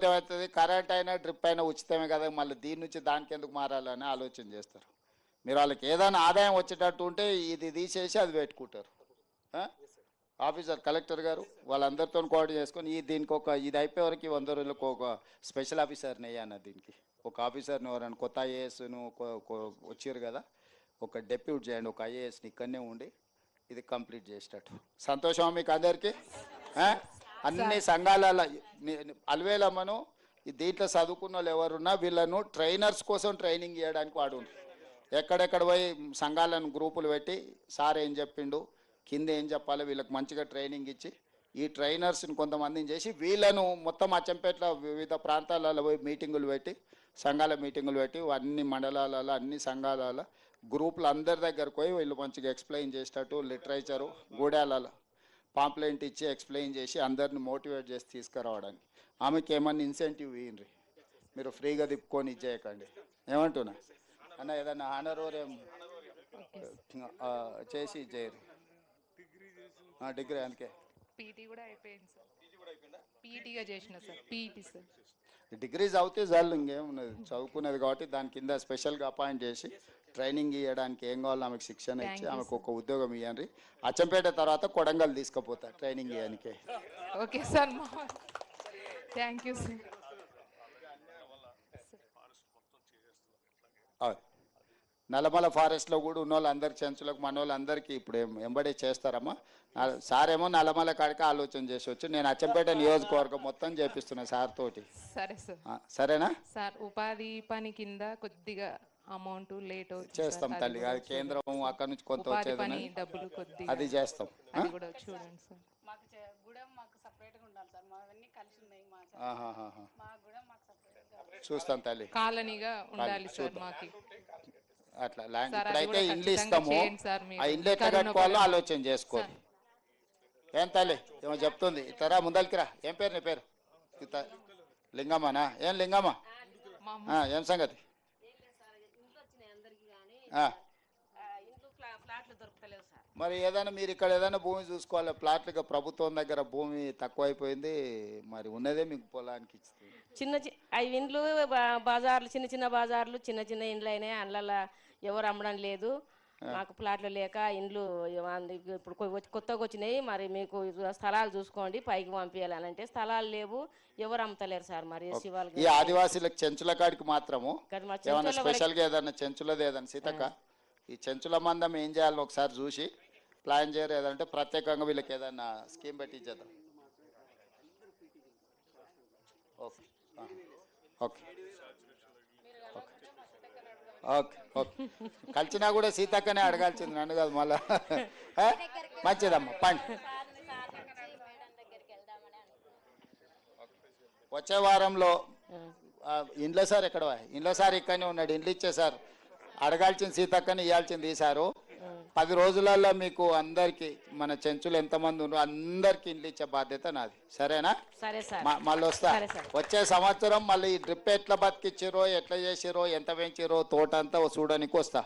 ఏమవుతుంది, కరెంట్ అయినా డ్రిప్ అయినా ఉచితమే కదా, మళ్ళీ దీని నుంచి దానికి ఎందుకు మారాలని ఆలోచన చేస్తారు. మీరు వాళ్ళకి ఏదైనా ఆదాయం వచ్చేటట్టు ఉంటే ఇది తీసేసి అది పెట్టుకుంటారు. ఆఫీసర్ కలెక్టర్ గారు వాళ్ళందరితో కోఆర్డినేట్ చేసుకొని దీనికి ఒక ఇది అయిపోయే వరకు 100 రోజులకు ఒక స్పెషల్ ఆఫీసర్ని వేయన్న, దీనికి ఒక ఆఫీసర్ని ఎవరైనా కొత్త ఐఏఎస్ను వచ్చారు కదా, ఒక డెప్యూట్ చేయండి, ఒక ఐఏఎస్ని ఇక్కడనే ఉండి ఇది కంప్లీట్ చేసేటట్టు. సంతోషమా మీకు అందరికీ? అన్ని సంఘాలలో అలవేలమ్మను దీంట్లో చదువుకున్న వాళ్ళు ఎవరున్నా వీళ్ళను ట్రైనర్స్ కోసం ట్రైనింగ్ ఇవ్వడానికి వాడు. ఎక్కడెక్కడ పోయి సంఘాలను గ్రూపులు పెట్టి సార్ ఏం చెప్పిండు, కింద ఏం చెప్పాలి, వీళ్ళకి మంచిగా ట్రైనింగ్ ఇచ్చి ఈ ట్రైనర్స్ని కొంతమందిని చేసి వీళ్ళను మొత్తం అచ్చంపేటలో వివిధ ప్రాంతాలలో పోయి మీటింగులు పెట్టి, సంఘాల మీటింగులు పెట్టి అన్ని మండలాలలో అన్ని సంఘాలలో గ్రూపులు అందరి దగ్గరకు పోయి వీళ్ళు మంచిగా ఎక్స్ప్లెయిన్ చేసేటట్టు లిటరేచరు గూడాలలో పాంప్లెంట్ ఇచ్చి ఎక్స్ప్లెయిన్ చేసి అందరిని మోటివేట్ చేసి తీసుకురావడానికి. ఆమెకి ఏమన్నా ఇన్సెంటివ్ ఇవ్వండి, మీరు ఫ్రీగా తిప్పుకొని ఇచ్చేయకండి. ఏమంటున్నా అన్న, ఏదన్నా హానరోరియం చేసి ఇచ్చేయరు. డిగ్రీ అందుకే పీటీ కూడా అయిపోయింది సార్. పీటీగా చేసిన సార్. PT sir. డిగ్రీ చదివితే చాలు, ఇంకేమున్నది, చదువుకునేది కాబట్టి దాని కింద స్పెషల్గా అపాయింట్ చేసి ట్రైనింగ్ ఇవ్వడానికి ఏం కావాలో ఆమెకు శిక్షణ ఇచ్చి ఆమెకు ఒక ఉద్యోగం ఇవ్వండి. అచ్చంపేట తర్వాత కొడంగల్ తీసుకుపోతా ట్రైనింగ్ ఇవ్వడానికి. Okay sir. Thank you sir. Nallamala ఫారెస్ట్లో కూడా ఉన్న వాళ్ళందరి చెంచులకు మన వాళ్ళందరికీ ఇప్పుడు ఎంబడే చేస్తారమ్మా. సార్ ఏమో నల్లమల కాడికి ఆలోచన చేసి నేను అచ్చంపేట నియోజకవర్గం మొత్తం చేపిస్తున్నా సార్ తోటి. సరే సార్. సరేనా సార్? ఉపాధి పని కింద కొద్దిగా అమౌంట్ లేట్ అవుతుంది, చేస్తాం తల్లి. అది కేంద్రం అక్కడ నుంచి కొంత వచ్చేది, డబ్బులు కొద్దిగా అది చేస్తాం. అది కూడా చూడండి సార్. చూస్తాం తల్లి, కాలనీగా ఉండాలి సార్ మాకు. అట్లా ఇప్పుడైతే ఇండ్లు ఇస్తాము, ఆ ఇండ్లు ఎట్లా కట్టుకోవాలో ఆలోచన చేసుకోవాలి. ఏం తల్లి ఏమో చెప్తుంది, ఇతరా ముందరికి రా. ఏం పేరు నీ పేరు? లింగమ్మనా? ఏం లింగమ్మ, ఏం సంగతి? మరి ఏదైనా మీరు ఇక్కడ ఏదైనా భూమి చూసుకోవాలి. ప్లాట్లుగా ప్రభుత్వం దగ్గర భూమి తక్కువైపోయింది, మరి ఉన్నదే మీకు పొలానికి ఇస్తుంది. అవి ఇండ్లు బజార్లు, చిన్న చిన్న బజార్లు, చిన్న చిన్న ఇండ్లు అయినాయి. అందులో ఎవరు అమ్మడం లేదు. మాకు ప్లాట్లు లేక ఇండ్లు ఇప్పుడు కొత్తగా వచ్చినాయి. మరి మీకు స్థలాలు చూసుకోండి, పైకి పంపించాలని అంటే స్థలాలు లేవు, ఎవరు అమ్ముతలేరు సార్. మరి ఈ ఆదివాసీలకు చెంచుల కాడికి మాత్రము ఏమన్నా స్పెషల్గా ఏదన్నా చెంచులది ఏదన్నా సీతక్క, ఈ చెంచుల మందం ఏం చేయాలని ఒకసారి చూసి ప్లాన్ చేయరు. ఏదంటే ప్రత్యేకంగా వీళ్ళకి ఏదన్నా స్కీమ్ పెట్టి ఇచ్చేద్దాం. Okay okay okay okay. కలిసినా కూడా సీతక్కనే అడగాల్సింది, నన్ను కాదు మళ్ళా. మంచిదమ్మా పండి. వచ్చే వారంలో ఇండ్ల సార్ ఎక్కడ? ఇండ్ల సార్ ఇక్కడనే ఉన్నాడు, ఇండ్లు ఇచ్చే సార్. అడగాల్సిన సీతక్కని ఇవ్వాల్సింది ఈసారు. 10 రోజులలో మీకు అందరికి మన చెంచులు ఎంతమంది ఉన్నారో అందరికి ఇండ్లు ఇచ్చే బాధ్యత నాది. సరేనా? మళ్ళీ వస్తా. వచ్చే సంవత్సరం మళ్ళీ ఈ డ్రిప్ ఎట్లా బతికిచ్చిరో, ఎట్లా చేసిరో, ఎంత పెంచిరో తోట అంతా చూడడానికి వస్తా.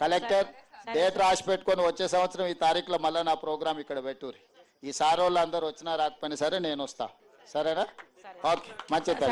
కలెక్టర్ డేట్ రాసి పెట్టుకొని వచ్చే సంవత్సరం ఈ తారీఖులో మళ్ళీ నా ప్రోగ్రామ్ ఇక్కడ పెట్టుర్రి. ఈ సార్ వాళ్ళు అందరూ వచ్చినా రాకపోయినా సరే నేను వస్తా. సరేనా? ఓకే మంచిది.